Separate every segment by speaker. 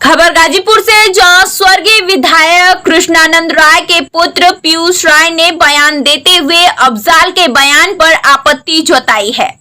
Speaker 1: खबर गाजीपुर से, जहां स्वर्गीय विधायक कृष्णानंद राय के पुत्र पीयूष राय ने बयान देते हुए अफजाल के बयान पर आपत्ति जताई है।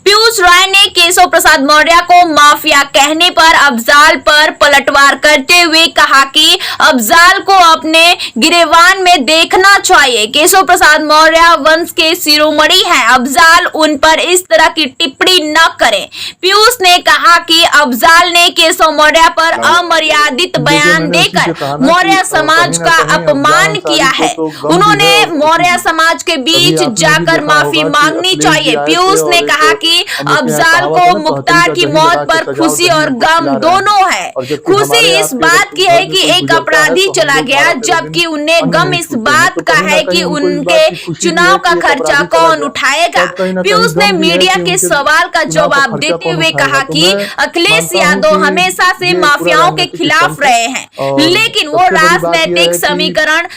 Speaker 1: पीयूष राय ने केशव प्रसाद मौर्य को माफिया कहने पर अफजाल पर पलटवार करते हुए कहा कि अफजाल को अपने गिरेबान में देखना चाहिए। केशव प्रसाद मौर्य वंश के शिरोमणि हैं, अफजाल उन पर इस तरह की टिप्पणी न करें। पीयूष ने कहा कि अफजाल ने केशव मौर्य पर अमर्यादित बयान देकर मौर्य समाज का अपमान किया है। उन्होंने मौर्य समाज के बीच जाकर माफी मांगनी चाहिए। पीयूष ने कहा कि अफजाल को मुख्तार की मौत पर खुशी और गम दोनों है। खुशी इस बात की है कि एक अपराधी चला गया, जबकि उन्हें गम इस बात का है कि उनके चुनाव का खर्चा कौन उठाएगा। पीयूष ने मीडिया के सवाल का जवाब देते हुए कहा कि अखिलेश यादव हमेशा से माफियाओं के खिलाफ रहे हैं, लेकिन वो राजनीतिक समीकरण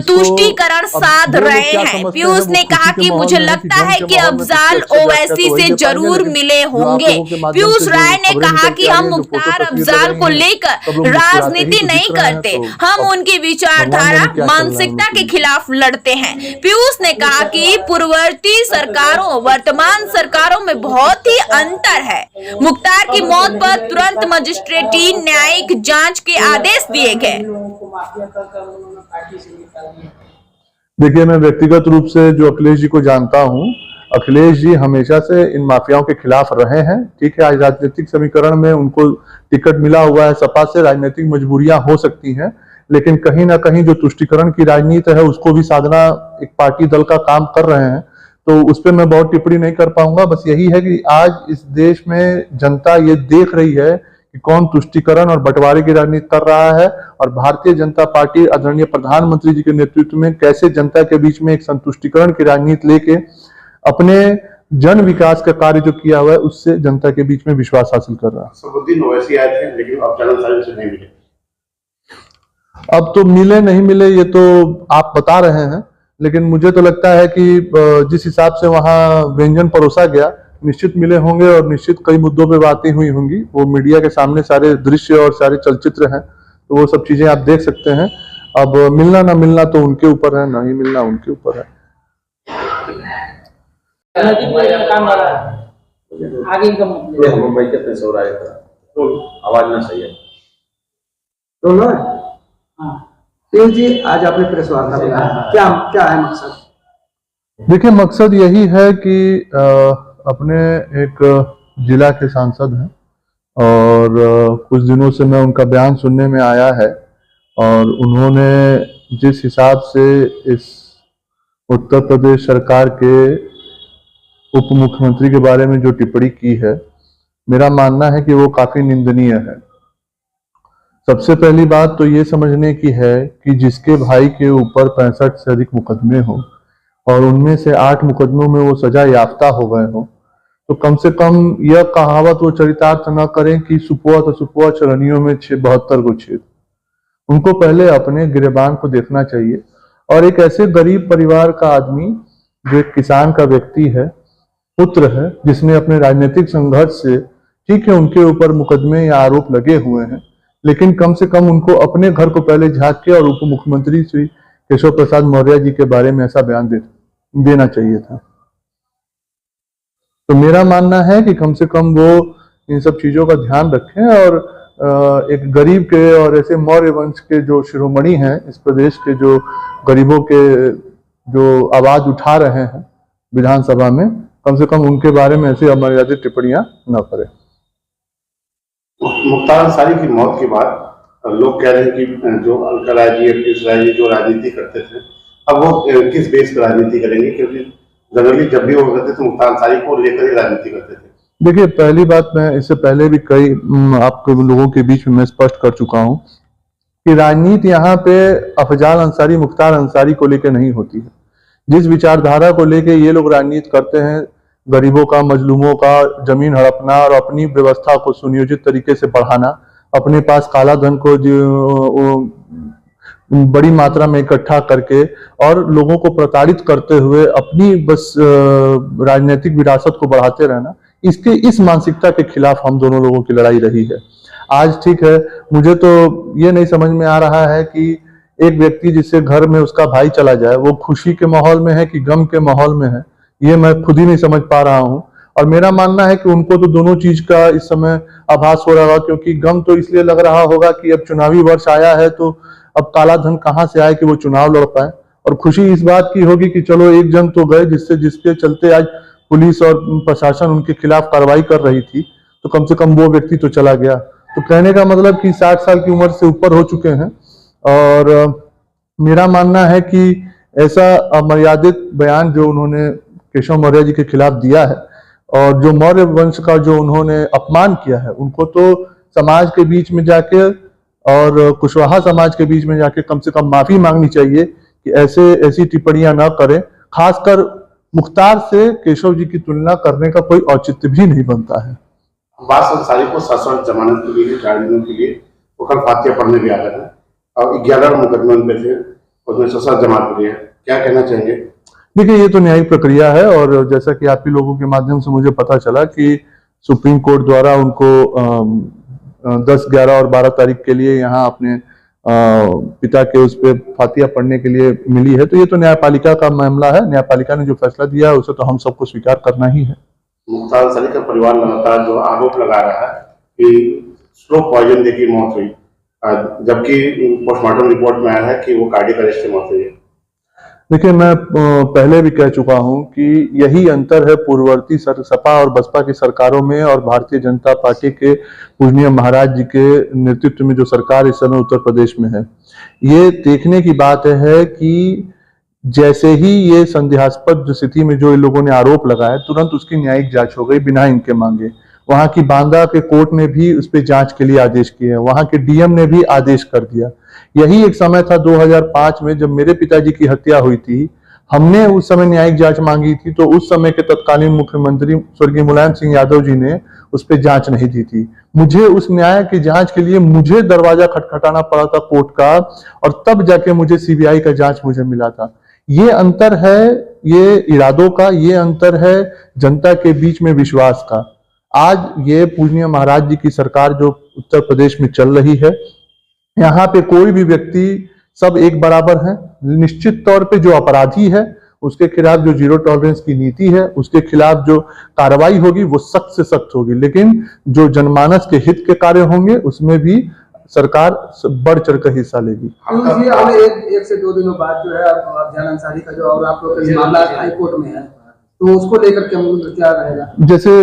Speaker 1: तुष्टीकरण साध रहे हैं। पीयूष ने कहा कि मुझे लगता है कि अफजाल ओवैसी से जरूर मिले होंगे। पीयूष राय ने कहा कि हम मुख्तार अफजाल को लेकर राजनीति नहीं करते, हम उनकी विचारधारा मानसिकता के खिलाफ लड़ते हैं। पीयूष ने कहा कि पूर्ववर्ती सरकारों वर्तमान सरकारों में बहुत ही अंतर है। मुख्तार की मौत पर तुरंत मजिस्ट्रेटी न्यायिक जांच के आदेश दिए गए।
Speaker 2: देखिए, मैं व्यक्तिगत रूप से जो अखिलेश जी को जानता हूं, अखिलेश जी हमेशा से इन माफियाओं के खिलाफ रहे हैं। ठीक है, आज राजनीतिक समीकरण में उनको टिकट मिला हुआ है सपा से, राजनीतिक मजबूरियां हो सकती हैं, लेकिन कहीं ना कहीं जो तुष्टीकरण की राजनीति है उसको भी साधना एक पार्टी दल का काम कर रहे हैं, तो उस पर मैं बहुत टिप्पणी नहीं कर पाऊंगा। बस यही है कि आज इस देश में जनता ये देख रही है कि कौन तुष्टीकरण और बंटवारे की राजनीति कर रहा है, और भारतीय जनता पार्टी आदरणीय प्रधानमंत्री जी के नेतृत्व में कैसे जनता के बीच में एक संतुष्टीकरण की राजनीति लेके अपने जन विकास का कार्य जो किया हुआ है उससे जनता के बीच में विश्वास हासिल कर रहा है।
Speaker 3: सबुद्दीन ओवैसी आए थे, लेकिन अब चरण साहिब से नहीं मिले।
Speaker 2: अब तो मिले नहीं मिले ये तो आप बता रहे हैं, लेकिन मुझे तो लगता है कि जिस हिसाब से वहां व्यंजन परोसा गया, निश्चित मिले होंगे और निश्चित कई मुद्दों पे बातें हुई होंगी। वो मीडिया के सामने सारे दृश्य और सारे चलचित्र हैं, तो वो सब चीजें आप देख सकते हैं। अब मिलना ना मिलना तो उनके ऊपर है, नहीं मिलना उनके ऊपर है।
Speaker 3: मुंबई के पैसे हो रहा है, आवाज ना सही है
Speaker 4: तो जी आज आपने प्रेस वार्ता बुलाया, क्या है मकसद?
Speaker 2: देखिए, मकसद यही है कि अपने एक जिला के सांसद हैं और कुछ दिनों से मैं उनका बयान सुनने में आया है, और उन्होंने जिस हिसाब से इस उत्तर प्रदेश सरकार के उप मुख्यमंत्री के बारे में जो टिप्पणी की है, मेरा मानना है कि वो काफी निंदनीय है। सबसे पहली बात तो ये समझने की है कि जिसके भाई के ऊपर 65 से अधिक मुकदमे हो और उनमें से 8 मुकदमों में वो सजा याफ्ता हो गए हो, तो कम से कम यह कहावत वो चरितार्थ न करें कि सुपुआ तो सुपुआ चरनियों में 72 को छेद। उनको पहले अपने गिरेबान को देखना चाहिए। और एक ऐसे गरीब परिवार का आदमी जो एक किसान का व्यक्ति है, पुत्र है, जिसने अपने राजनीतिक संघर्ष से, ठीक है उनके ऊपर मुकदमे या आरोप लगे हुए हैं, लेकिन कम से कम उनको अपने घर को पहले झांक के और उप मुख्यमंत्री श्री केशव प्रसाद मौर्य जी के बारे में ऐसा बयान देना चाहिए था। तो मेरा मानना है कि कम से कम वो इन सब चीजों का ध्यान रखें और एक गरीब के और ऐसे मौर्य वंश के जो शिरोमणि हैं इस प्रदेश के, जो गरीबों के जो आवाज उठा रहे हैं विधानसभा में, कम से कम उनके बारे में ऐसी अमर्यादित टिप्पणियां न करें।
Speaker 3: मुख्तार अंसारी की मौत के बाद लोग कह रहे हैं कि जो अलका राय जी, पीयूष राय जी जो राजनीति करते थे, अब वो किस बेस पर राजनीति करेंगे? क्योंकि जनरली जब भी वो करते थे मुख्तार अंसारी को लेकर ही राजनीति करते थे।
Speaker 2: देखिए, पहली बात, मैं इससे पहले भी कई आपके लोगों के बीच में मैं स्पष्ट कर चुका हूं कि राजनीति यहाँ पे अफजाल अंसारी, मुख्तार अंसारी को लेकर नहीं होती है। जिस विचारधारा को लेके ये लोग राजनीति करते हैं, गरीबों का, मजलूमों का जमीन हड़पना और अपनी व्यवस्था को सुनियोजित तरीके से बढ़ाना, अपने पास काला धन को बड़ी मात्रा में इकट्ठा करके और लोगों को प्रताड़ित करते हुए अपनी बस राजनीतिक विरासत को बढ़ाते रहना, इस मानसिकता के खिलाफ हम दोनों लोगों की लड़ाई रही है। आज ठीक है, मुझे तो ये नहीं समझ में आ रहा है कि एक व्यक्ति जिससे घर में उसका भाई चला जाए वो खुशी के माहौल में है कि गम के माहौल में है, ये मैं खुद ही नहीं समझ पा रहा हूँ। और मेरा मानना है कि उनको तो दोनों चीज का इस समय आभास हो रहा होगा, क्योंकि गम तो इसलिए लग रहा होगा कि अब चुनावी वर्ष आया है तो अब काला धन कहाँ से आए कि वो चुनाव लड़ पाए, और खुशी इस बात की होगी कि चलो एक जन तो गए जिसके चलते आज पुलिस और प्रशासन उनके खिलाफ कार्रवाई कर रही थी, तो कम से कम वो व्यक्ति तो चला गया। तो कहने का मतलब कि 60 साल की उम्र से ऊपर हो चुके हैं, और मेरा मानना है कि ऐसा अमर्यादित बयान जो उन्होंने केशव मौर्य जी के खिलाफ दिया है और जो मौर्य वंश का जो उन्होंने अपमान किया है, उनको तो समाज के बीच में जाके और कुशवाहा समाज के बीच में जाके कम से कम माफी मांगनी चाहिए कि ऐसी टिप्पणियां ना करें। खासकर मुख्तार से केशव जी की तुलना करने का कोई औचित्य भी नहीं बनता है।
Speaker 3: अब्बास अंसारी को सशर्त जमानत के लिए 4 दिनों के लिए वो कल फातिया पढ़ने भी आ गए हैं और 11 मुकदमे उन पे थे, उसमें सशर्त जमानत मिली है, क्या कहना चाहेंगे?
Speaker 2: देखिए, ये तो न्यायिक प्रक्रिया है, और जैसा कि आप ही लोगों के माध्यम से मुझे पता चला कि सुप्रीम कोर्ट द्वारा उनको 10, 11 और 12 तारीख के लिए यहाँ अपने पिता के उस पे फातिया पढ़ने के लिए मिली है, तो ये तो न्यायपालिका का मामला है। न्यायपालिका ने जो फैसला दिया है उसे तो हम सबको स्वीकार करना ही है।
Speaker 3: मुख्तार अंसारी का परिवार लगातार जो आरोप लगा रहा है कि स्लो पॉइजन देकर मौत हुई, जबकि पोस्टमार्टम रिपोर्ट में आया है कि वो कार्डियक अरेस्ट से मौत हुई है।
Speaker 2: देखिए, मैं पहले भी कह चुका हूं कि यही अंतर है पूर्ववर्ती सपा और बसपा की सरकारों में और भारतीय जनता पार्टी के पूजनीय महाराज जी के नेतृत्व में जो सरकार इस समय उत्तर प्रदेश में है। ये देखने की बात है कि जैसे ही ये संदेहास्पद स्थिति में जो इन लोगों ने आरोप लगाया, तुरंत उसकी न्यायिक जांच हो गई बिना इनके मांगे। वहां की बांदा के कोर्ट ने भी उस पर जांच के लिए आदेश किए, वहां के डीएम ने भी आदेश कर दिया। यही एक समय था 2005 में जब मेरे पिताजी की हत्या हुई थी, हमने उस समय न्यायिक जांच मांगी थी, तो उस समय के तत्कालीन मुख्यमंत्री स्वर्गीय मुलायम सिंह यादव जी ने उस पर जांच नहीं दी थी। मुझे उस न्याय की जांच के लिए मुझे दरवाजा खटखटाना पड़ा था कोर्ट का, और तब जाके मुझे सीबीआई का जांच मुझे मिला था। ये अंतर है, ये इरादों का, ये अंतर है जनता के बीच में विश्वास का। आज ये पूजनीय महाराज जी की सरकार जो उत्तर प्रदेश में चल रही है, यहाँ पे कोई भी व्यक्ति सब एक बराबर है। निश्चित तौर पे जो अपराधी है उसके खिलाफ जो जीरो टॉलरेंस की नीति है, उसके खिलाफ जो कार्रवाई होगी वो सख्त से सख्त होगी, लेकिन जो जनमानस के हित के कार्य होंगे उसमें भी सरकार बढ़ चढ़ कर हिस्सा लेगी।
Speaker 4: एक से 2 दिनों बाद जो है अफजाल अंसारी का जो और आप लोग का मामला हाई कोर्ट में है, तो उसको लेकर क्या रहेगा?
Speaker 2: जैसे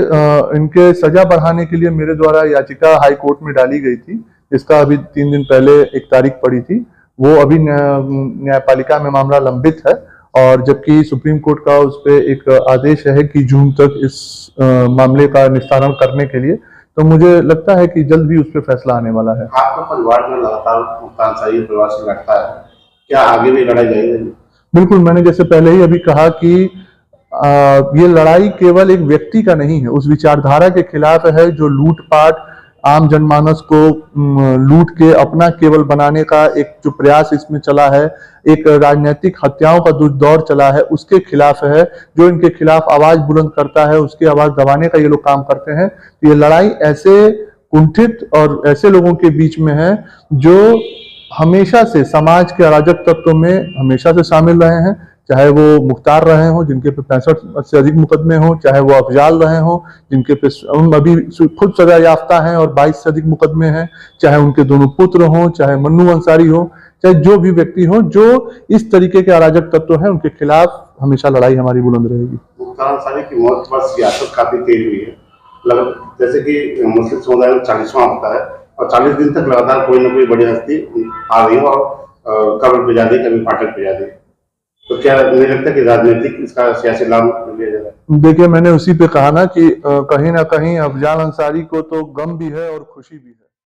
Speaker 2: इनके सजा बढ़ाने के लिए मेरे द्वारा याचिका हाई कोर्ट में डाली गई थी, इसका अभी 3 दिन पहले एक तारीख पड़ी थी, वो अभी न्यायपालिका में मामला लंबित है, और जबकि सुप्रीम कोर्ट का उस पर एक आदेश है कि जून तक इस मामले का निस्तारण करने के लिए, तो मुझे लगता है कि जल्द भी उस पर फैसला आने वाला है।
Speaker 3: आपका परिवार जो लगातार मुख्तार अंसारी परिवार से लड़ता है, क्या आगे भी लड़ाई जाएगी?
Speaker 2: बिल्कुल, मैंने जैसे पहले ही अभी कहा कि ये लड़ाई केवल एक व्यक्ति का नहीं है, उस विचारधारा के खिलाफ है जो लूटपाट, आम जनमानस को लूट के अपना केवल बनाने का एक जो प्रयास इसमें चला है, एक राजनीतिक हत्याओं का दौर चला है, उसके खिलाफ है। जो इनके खिलाफ आवाज बुलंद करता है उसकी आवाज दबाने का ये लोग काम करते हैं। ये लड़ाई ऐसे कुंठित और ऐसे लोगों के बीच में है जो हमेशा से समाज के अराजक तत्वों में हमेशा से शामिल रहे हैं, चाहे वो मुख्तार रहे हों जिनके पे 65 से अधिक मुकदमे हों, चाहे वो अफजाल रहे हों जिनके पे अभी खुद सजा याफ्ता हैं और 22 से अधिक मुकदमे हैं, चाहे उनके दोनों पुत्र हों, चाहे मन्नू अंसारी हो, चाहे जो भी व्यक्ति हो जो इस तरीके के अराजक तत्व हैं, उनके खिलाफ हमेशा लड़ाई हमारी बुलंद रहेगी।
Speaker 3: मुख्तार अंसारी की मौत पर सियासत काफी तेज हुई है, जैसे कि मुस्लिम समुदाय में 40वां होता है और 40 दिन तक लगातार कोई ना कोई बड़ी हस्ती आ रही हो और कब्र पे जा दी, कभी फाटक पे जा दी, तो क्या नहीं लगता कि राजनीतिक इसका सियासी लाभ लिया जा रहा है?
Speaker 2: देखिए, मैंने उसी पे कहा ना कि कहीं ना कहीं अफजाल अंसारी को तो गम भी है और खुशी भी है।